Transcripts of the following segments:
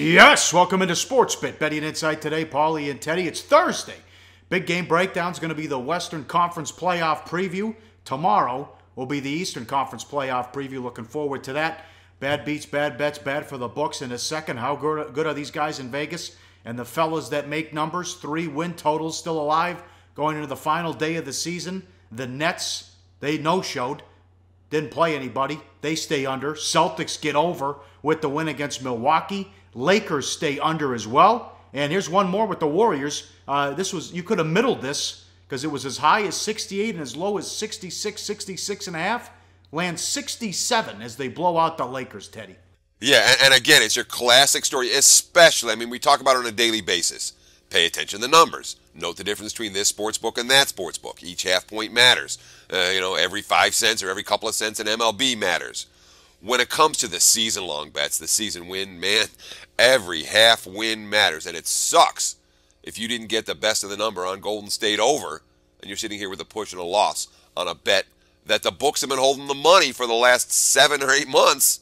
Yes, welcome into Sports Bit. Betting Insight today, Pauly and Teddy. It's Thursday. Big game breakdown is going to be the Western Conference playoff preview. Tomorrow will be the Eastern Conference playoff preview. Looking forward to that. Bad beats, bad bets, bad for the books in a second. How good are these guys in Vegas? And the fellas that make numbers, 3 win totals still alive going into the final day of the season. The Nets, they no-showed. Didn't play anybody. They stay under. Celtics get over with the win against Milwaukee. Lakers stay under as well. And here's one more with the Warriors. You could have middled this because it was as high as 68 and as low as 66, 66 and a half. Lands 67 as they blow out the Lakers, Teddy. Yeah, and again, it's your classic story, especially, we talk about it on a daily basis. Pay attention to the numbers. Note the difference between this sports book and that sports book. Each half point matters. Every 5 cents or every couple of cents in MLB matters. When it comes to the season-long bets, the season win, man, every half win matters. And it sucks if you didn't get the best of the number on Golden State over, and you're sitting here with a push and a loss on a bet that the books have been holding the money for the last 7 or 8 months,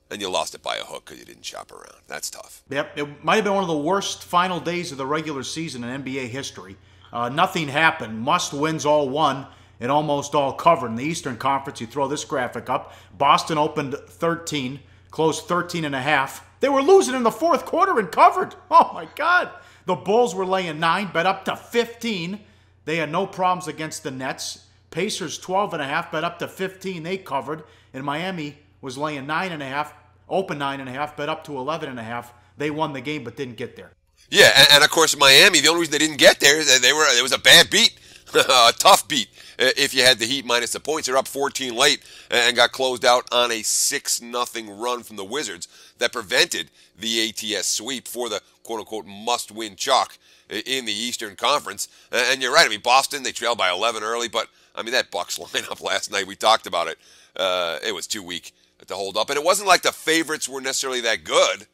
and you lost it by a hook because you didn't shop around. That's tough. Yep, it might have been one of the worst final days of the regular season in NBA history. Nothing happened. Must-wins all won and almost all covered. In the Eastern Conference, you throw this graphic up. Boston opened 13, closed 13 and a half. They were losing in the fourth quarter and covered. Oh, my God. The Bulls were laying 9, bet up to 15. They had no problems against the Nets. Pacers 12 and a half, bet up to 15. They covered. And Miami was laying 9 and a half, open 9 and a half, bet up to 11 and a half. They won the game but didn't get there. Yeah, and of course Miami, the only reason they didn't get there is that it was a bad beat, a tough beat. If you had the Heat minus the points, they're up 14 late and got closed out on a 6-0 run from the Wizards that prevented the ATS sweep for the quote-unquote must-win chalk in the Eastern Conference. And you're right, Boston, they trailed by 11 early, but that Bucks lineup last night, we talked about it. It was too weak to hold up. And it wasn't like the favorites were necessarily that good.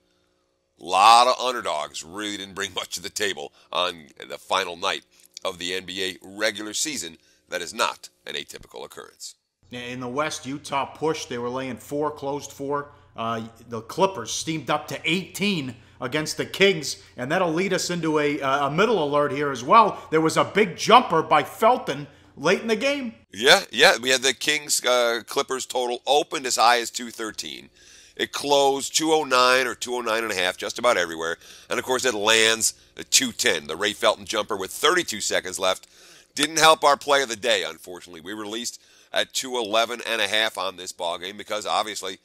A lot of underdogs really didn't bring much to the table on the final night of the NBA regular season. That is not an atypical occurrence. In the West, Utah pushed. They were laying 4, closed 4. The Clippers steamed up to 18 against the Kings, and that'll lead us into a middle alert here as well. There was a big jumper by Felton late in the game. Yeah. We had the Kings Clippers total opened as high as 213. It closed 209 or 209 and a half just about everywhere. And, of course, it lands at 210. The Ray Felton jumper with 32 seconds left. Didn't help our play of the day, unfortunately. We released at 211 and a half on this ballgame because, obviously,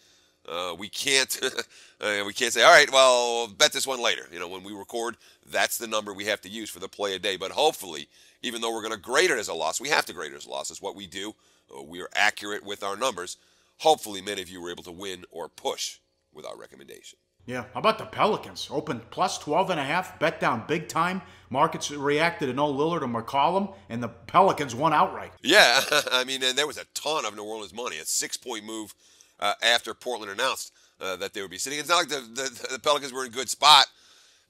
we can't say, all right, well, bet this one later. When we record, that's the number we have to use for the play of the day. But hopefully, even though we're going to grade it as a loss, we have to grade it as a loss. It's what we do. We are accurate with our numbers. Hopefully, many of you were able to win or push with our recommendation. Yeah, how about the Pelicans? Opened plus 12 and a half, bet down big time. Markets reacted to no Lillard or McCollum, and the Pelicans won outright. Yeah, and there was a ton of New Orleans money. A 6-point move after Portland announced that they would be sitting. It's not like the Pelicans were in a good spot.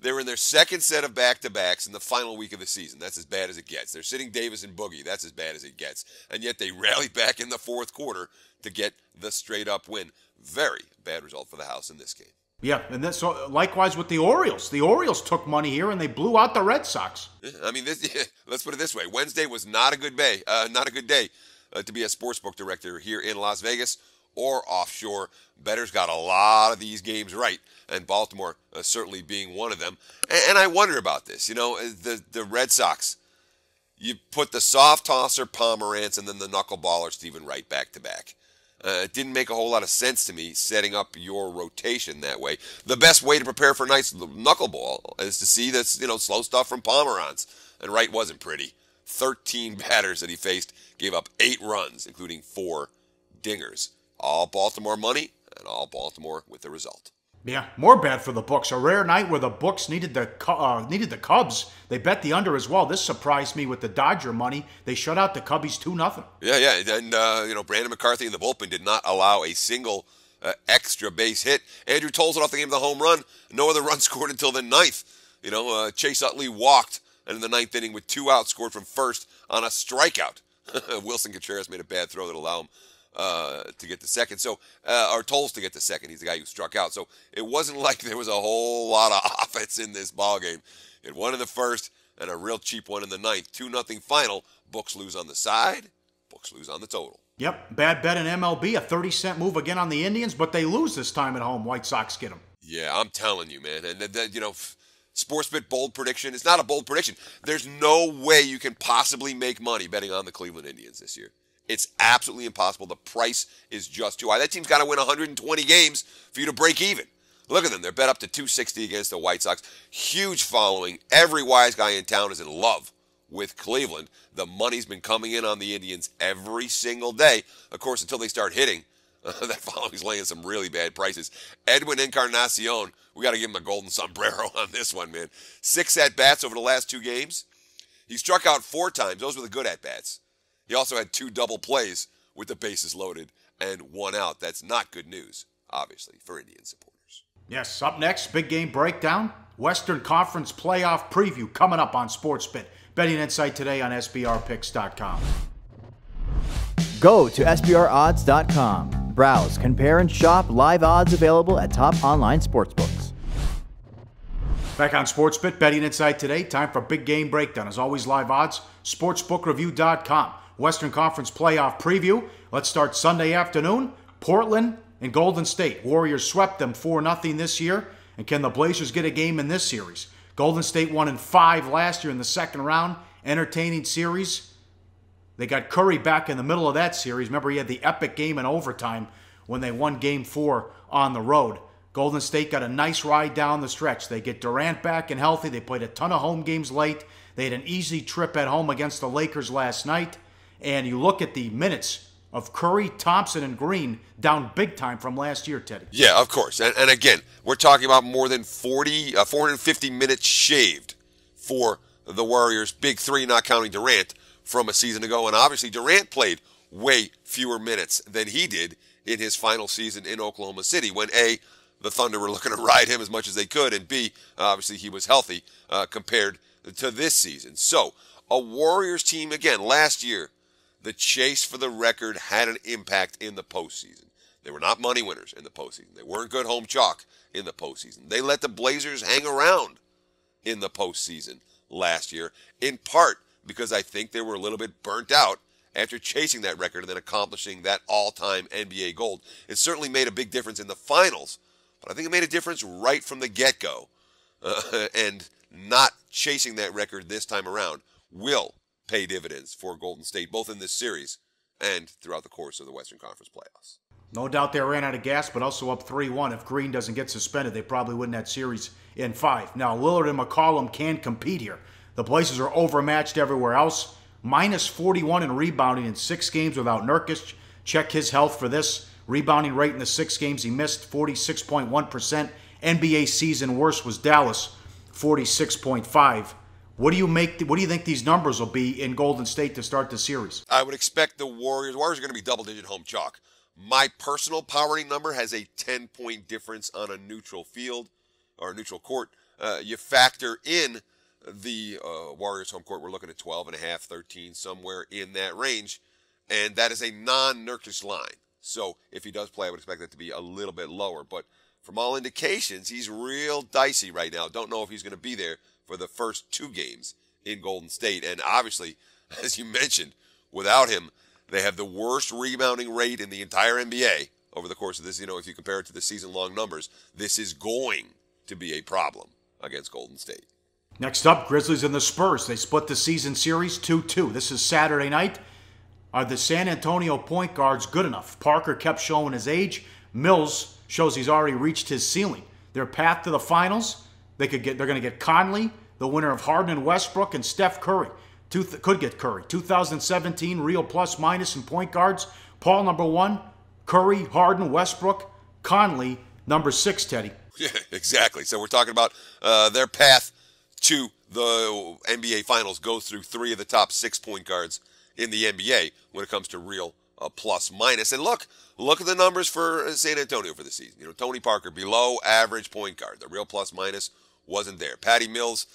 They were in their second set of back-to-backs in the final week of the season. That's as bad as it gets. They're sitting Davis and Boogie. That's as bad as it gets. And yet they rallied back in the fourth quarter to get the straight-up win. Very bad result for the house in this game. Yeah, and so likewise with the Orioles. The Orioles took money here and they blew out the Red Sox. Let's put it this way: Wednesday was not a good day. To be a sportsbook director here in Las Vegas or offshore. Bettors got a lot of these games right, and Baltimore certainly being one of them. And I wonder about this. The Red Sox. You put the soft tosser Pomerantz and then the knuckleballer Stephen Wright back to back. It didn't make a whole lot of sense to me setting up your rotation that way. The best way to prepare for a nice knuckleball is to see this, slow stuff from Pomerantz. And Wright wasn't pretty. 13 batters that he faced gave up 8 runs, including 4 dingers. All Baltimore money and all Baltimore with the result. Yeah, more bad for the books. A rare night where the books needed the Cubs. They bet the under as well. This surprised me with the Dodger money. They shut out the Cubbies 2-0. Yeah, and Brandon McCarthy in the bullpen did not allow a single extra base hit. Andrew Tolzien off the game of the home run. No other run scored until the 9th. Chase Utley walked, and in the 9th inning with 2 outs, scored from first on a strikeout. Wilson Contreras made a bad throw that allowed him to get the second. So, or Tolles to get the second. He's the guy who struck out. So it wasn't like there was a whole lot of offense in this ball game. It won in the first and a real cheap one in the ninth. 2-0 final. Books lose on the side. Books lose on the total. Yep, bad bet in MLB. A 30-cent move again on the Indians, but they lose this time at home. White Sox get them. Yeah, I'm telling you, man. And, Sportsbet bold prediction. It's not a bold prediction. There's no way you can possibly make money betting on the Cleveland Indians this year. It's absolutely impossible. The price is just too high. That team's got to win 120 games for you to break even. Look at them. They're bet up to 260 against the White Sox. Huge following. Every wise guy in town is in love with Cleveland. The money's been coming in on the Indians every single day. Of course, until they start hitting, that following's laying some really bad prices. Edwin Encarnacion, we got to give him a golden sombrero on this one, man. 6 at-bats over the last 2 games. He struck out 4 times. Those were the good at-bats. He also had 2 double plays with the bases loaded and 1 out. That's not good news, obviously, for Indian supporters. Yes, up next, big game breakdown. Western Conference playoff preview coming up on SportsBet. Betting Insight today on SBRPicks.com. Go to SBROdds.com. Browse, compare, and shop live odds available at top online sportsbooks. Back on SportsBet, Betting Insight today. Time for big game breakdown. As always, live odds, sportsbookreview.com. Western Conference playoff preview. Let's start Sunday afternoon. Portland and Golden State. Warriors swept them 4-0 this year. And can the Blazers get a game in this series? Golden State won in 5 last year in the second round. Entertaining series. They got Curry back in the middle of that series. Remember, he had the epic game in overtime when they won Game 4 on the road. Golden State got a nice ride down the stretch. They get Durant back and healthy. They played a ton of home games late. They had an easy trip at home against the Lakers last night. And you look at the minutes of Curry, Thompson, and Green down big time from last year, Teddy. Yeah, of course. And again, we're talking about more than 450 minutes shaved for the Warriors. Big 3, not counting Durant, from a season ago. And obviously Durant played way fewer minutes than he did in his final season in Oklahoma City when A, the Thunder were looking to ride him as much as they could, and B, obviously he was healthy compared to this season. So a Warriors team, again, last year, the chase for the record had an impact in the postseason. They were not money winners in the postseason. They weren't good home chalk in the postseason. They let the Blazers hang around in the postseason last year, in part because I think they were a little bit burnt out after chasing that record and then accomplishing that all-time NBA gold. It certainly made a big difference in the finals, but I think it made a difference right from the get-go. And not chasing that record this time around will pay dividends for Golden State, both in this series and throughout the course of the Western Conference playoffs. No doubt they ran out of gas, but also up 3-1. If Green doesn't get suspended, they probably win that series in 5. Now, Lillard and McCollum can compete here. The Blazers are overmatched everywhere else. Minus 41 in rebounding in 6 games without Nurkic. Check his health for this. Rebounding rate in the 6 games he missed, 46.1%. NBA season worst was Dallas, 46.5%. What do you think these numbers will be in Golden State to start the series? I would expect the Warriors are going to be double-digit home chalk. My personal powering number has a 10-point difference on a neutral field or a neutral court. You factor in the Warriors home court, we're looking at 12.5, 13, somewhere in that range. And that is a non-Nurkic line. So if he does play, I would expect that to be a little bit lower. But from all indications, he's real dicey right now. Don't know if he's going to be there for the first 2 games in Golden State. And obviously, as you mentioned, without him, they have the worst rebounding rate in the entire NBA over the course of this. If you compare it to the season-long numbers, this is going to be a problem against Golden State. Next up, Grizzlies and the Spurs. They split the season series 2-2. This is Saturday night. Are the San Antonio point guards good enough? Parker kept showing his age. Mills shows he's already reached his ceiling. Their path to the finals, they're going to get Conley, the winner of Harden and Westbrook, and Steph Curry. Could get Curry. 2017 real plus-minus in point guards. Paul, number 1. Curry, Harden, Westbrook. Conley, number 6, Teddy. Yeah, exactly. So we're talking about their path to the NBA Finals goes through 3 of the top 6 point guards in the NBA when it comes to real plus-minus. And look at the numbers for San Antonio for the season. Tony Parker, below average point guard. The real plus-minus wasn't there. Patty Mills,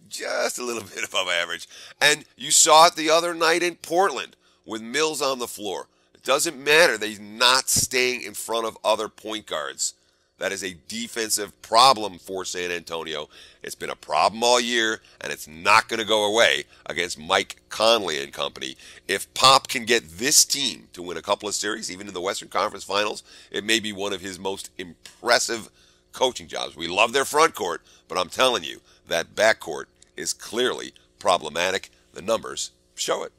just a little bit above average. And you saw it the other night in Portland with Mills on the floor. It doesn't matter that he's not staying in front of other point guards. That is a defensive problem for San Antonio. It's been a problem all year, and it's not going to go away against Mike Conley and company. If Pop can get this team to win a couple of series, even in the Western Conference Finals, it may be one of his most impressive coaching jobs. We love their front court, but I'm telling you, that backcourt is clearly problematic. The numbers show it.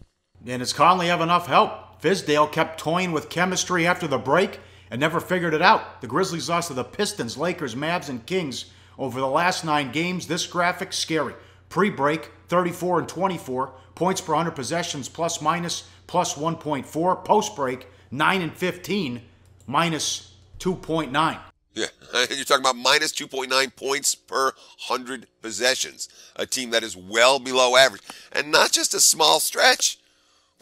And does Conley have enough help? Fizdale kept toying with chemistry after the break and never figured it out. The Grizzlies lost to the Pistons, Lakers, Mavs, and Kings over the last 9 games. This graphic, scary. Pre-break, 34 and 24. Points per 100 possessions, plus minus, plus 1.4. Post-break, 9 and 15, minus 2.9. Yeah, you're talking about minus 2.9 points per 100 possessions. A team that is well below average. And not just a small stretch.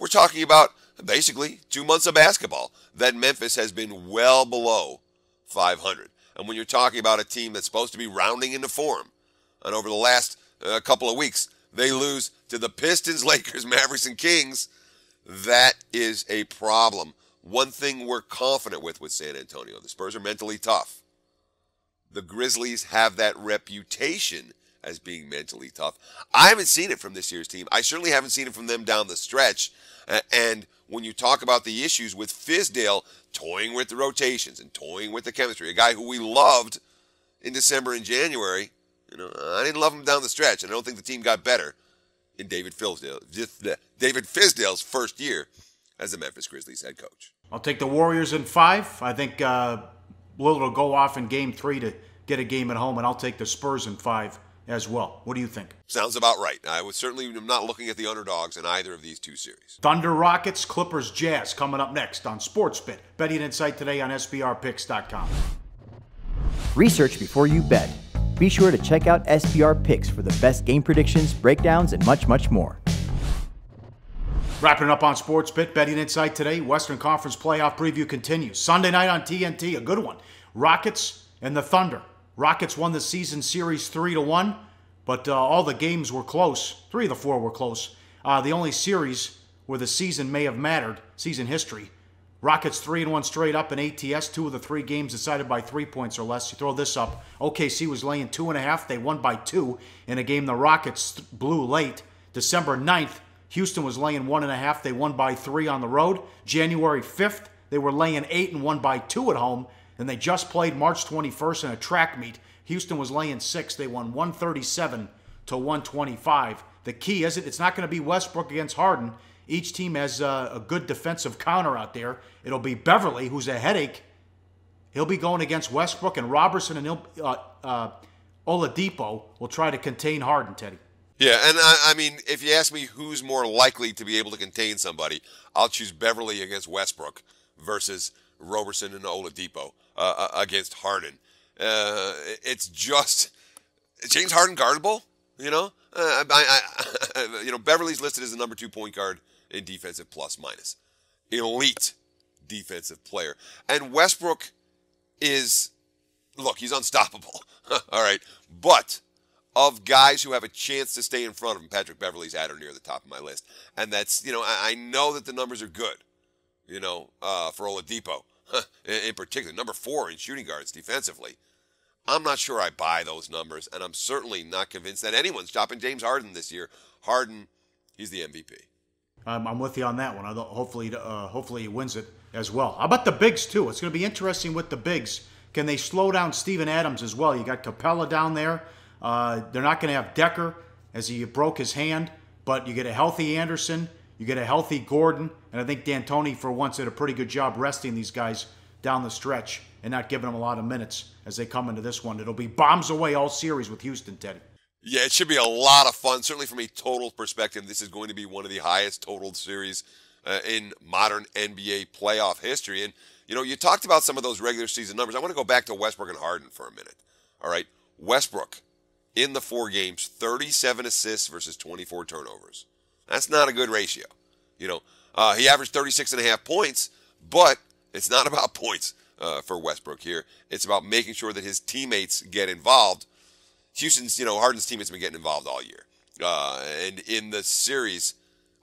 We're talking about basically 2 months of basketball that Memphis has been well below 500. And when you're talking about a team that's supposed to be rounding into form, and over the last couple of weeks, they lose to the Pistons, Lakers, Mavericks, and Kings, that is a problem. One thing we're confident with San Antonio, the Spurs are mentally tough. The Grizzlies have that reputation as being mentally tough. I haven't seen it from this year's team. I certainly haven't seen it from them down the stretch. And when you talk about the issues with Fizdale toying with the rotations and toying with the chemistry, a guy who we loved in December and January, I didn't love him down the stretch, and I don't think the team got better in David Fizdale's first year as the Memphis Grizzlies head coach. I'll take the Warriors in 5. I think Lillard will go off in Game 3 to get a game at home, and I'll take the Spurs in 5 as well. What do you think? Sounds about right. I was certainly not looking at the underdogs in either of these 2 series. Thunder Rockets, Clippers Jazz coming up next on SportsBit. Betting Insight today on SBRPicks.com. Research before you bet. Be sure to check out SBR Picks for the best game predictions, breakdowns, and much, much more. Wrapping it up on SportsBit, Betting Insight today. Western Conference playoff preview continues. Sunday night on TNT, a good one. Rockets and the Thunder. Rockets won the season series 3-1, but all the games were close. 3 of the 4 were close. The only series where the season may have mattered, season history. Rockets 3-1 straight up in ATS. 2 of the 3 games decided by 3 points or less. You throw this up. OKC was laying 2.5. They won by 2 in a game the Rockets blew late. December 9th, Houston was laying 1.5. They won by 3 on the road. January 5th, they were laying 8 and won by 2 at home. And they just played March 21st in a track meet. Houston was laying 6. They won 137 to 125. The key is it's not going to be Westbrook against Harden. Each team has a good defensive counter out there. It'll be Beverly, who's a headache. He'll be going against Westbrook, and Robertson and Oladipo will try to contain Harden, Teddy. Yeah, and I mean, if you ask me who's more likely to be able to contain somebody, I'll choose Beverly against Westbrook versus Robertson and Oladipo against Harden. It's just James Harden guardable, Beverly's listed as the number 2 point guard in defensive plus minus, elite defensive player, and Westbrook is, look, he's unstoppable. All right, but of guys who have a chance to stay in front of him, Patrick Beverly's at or near the top of my list, and that's I know that the numbers are good, for Oladipo. In particular, number 4 in shooting guards defensively. I'm not sure I buy those numbers, and I'm certainly not convinced that anyone's stopping James Harden this year. Harden, he's the MVP. I'm with you on that one. Hopefully he wins it as well. How about the bigs, too? It's going to be interesting with the bigs. Can they slow down Steven Adams as well? You got Capella down there. They're not going to have Decker as he broke his hand, but you get a healthy Anderson. You get a healthy Gordon, and I think D'Antoni, for once, did a pretty good job resting these guys down the stretch and not giving them a lot of minutes as they come into this one. It'll be bombs away all series with Houston, Teddy. Yeah, it should be a lot of fun. Certainly from a total perspective, this is going to be one of the highest totaled series in modern NBA playoff history. And, you talked about some of those regular season numbers. I want to go back to Westbrook and Harden for a minute. All right, Westbrook, in the 4 games, 37 assists versus 24 turnovers. That's not a good ratio. He averaged 36.5 points, but it's not about points for Westbrook here. It's about making sure that his teammates get involved. Harden's teammates have been getting involved all year. And in the series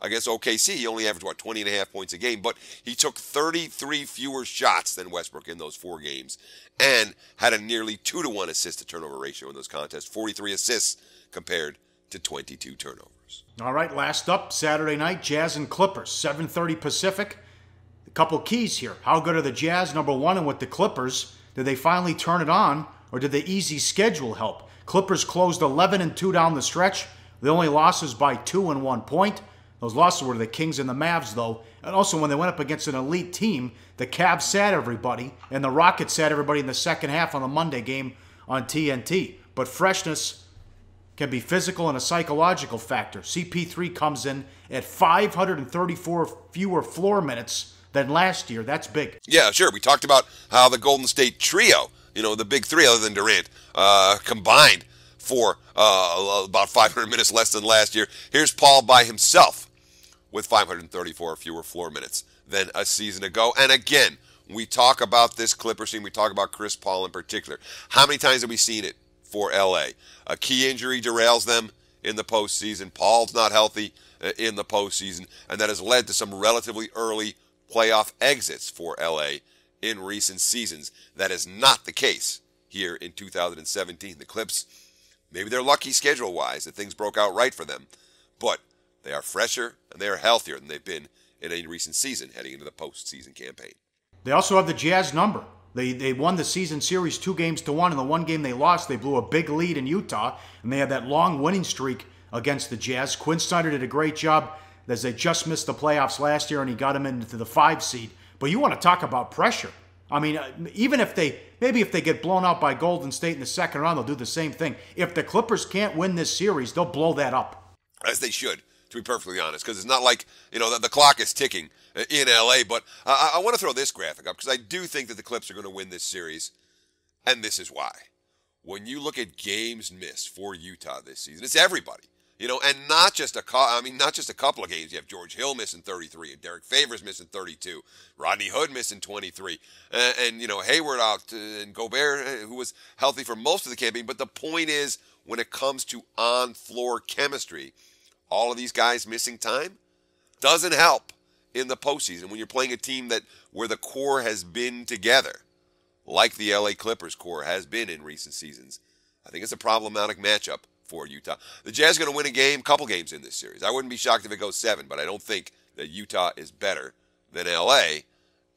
against OKC, he only averaged, 20.5 points a game, but he took 33 fewer shots than Westbrook in those 4 games and had a nearly 2-to-1 assist-to-turnover ratio in those contests, 43 assists compared to 22 turnovers. All right, last up, Saturday night, Jazz and Clippers, 7:30 Pacific. A couple keys here. How good are the Jazz, number one, and with the Clippers? Did they finally turn it on, or did the easy schedule help? Clippers closed 11-2 down the stretch. The only losses by 2 and 1 point. Those losses were to the Kings and the Mavs, though. And also, when they went up against an elite team, the Cavs sat everybody, and the Rockets sat everybody in the second half on the Monday game on TNT. But freshness can be physical and a psychological factor. CP3 comes in at 534 fewer floor minutes than last year. That's big. Yeah, sure. We talked about how the Golden State trio, the big three other than Durant, combined for about 500 minutes less than last year. Here's Paul by himself with 534 fewer floor minutes than a season ago. And again, we talk about this Clippers team. We talk about Chris Paul in particular. How many times have we seen it for LA? A key injury derails them in the postseason. Paul's not healthy in the postseason, and that has led to some relatively early playoff exits for LA in recent seasons. That is not the case here in 2017. The Clips, maybe they're lucky schedule-wise that things broke out right for them, but they are fresher and they are healthier than they've been in a recent season heading into the postseason campaign. They also have the Jazz number. They won the season series 2-1. In the one game they lost, they blew a big lead in Utah, and they had that long winning streak against the Jazz. Quinn Snyder did a great job as they just missed the playoffs last year, and he got them into the 5 seed. But you want to talk about pressure. I mean, even if they get blown out by Golden State in the second round, they'll do the same thing. If the Clippers can't win this series, they'll blow that up. As they should, to be perfectly honest, because it's not like, the clock is ticking in LA. But I want to throw this graphic up because I do think that the Clips are going to win this series, and this is why. When you look at games missed for Utah this season, it's everybody. And not just a couple of games. You have George Hill missing 33, and Derek Favors missing 32, Rodney Hood missing 23, and Hayward out, and Gobert, who was healthy for most of the campaign. But the point is, when it comes to on-floor chemistry, all of these guys missing time doesn't help in the postseason when you're playing a team where the core has been together, like the LA Clippers core has been in recent seasons. I think it's a problematic matchup for Utah. The Jazz are going to win a couple games in this series. I wouldn't be shocked if it goes 7, but I don't think that Utah is better than LA,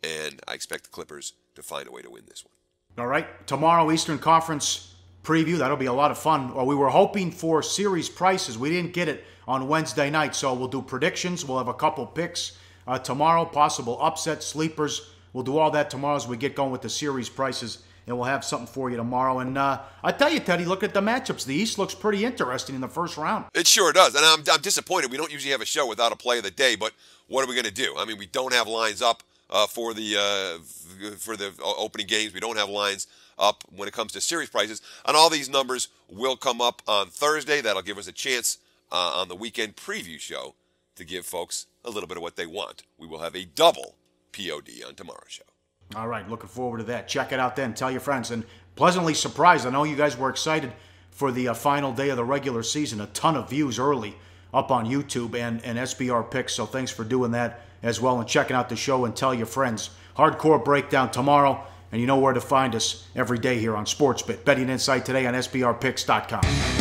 and I expect the Clippers to find a way to win this one. All right, tomorrow, Eastern Conference preview. That'll be a lot of fun. Well, we were hoping for series prices. We didn't get it on Wednesday night, so we'll do predictions. We'll have a couple picks tomorrow, possible upsets, sleepers. We'll do all that tomorrow as we get going with the series prices, and we'll have something for you tomorrow. And I tell you, Teddy, look at the matchups. The East looks pretty interesting in the first round. It sure does, and I'm disappointed. We don't usually have a show without a play of the day, but what are we going to do? I mean, we don't have lines up for the opening games. We don't have lines up when it comes to series prices, and all these numbers will come up on Thursday. That'll give us a chance on the weekend preview show to give folks a little bit of what they want. We will have a double POD on tomorrow's show. All right, looking forward to that. Check it out then. Tell your friends. And pleasantly surprised, I know you guys were excited for the final day of the regular season. A ton of views early up on YouTube and SBR Picks, so thanks for doing that as well and checking out the show, and tell your friends. Hardcore Breakdown tomorrow, and you know where to find us every day here on SportsBit. Betting Insight today on SBRPicks.com.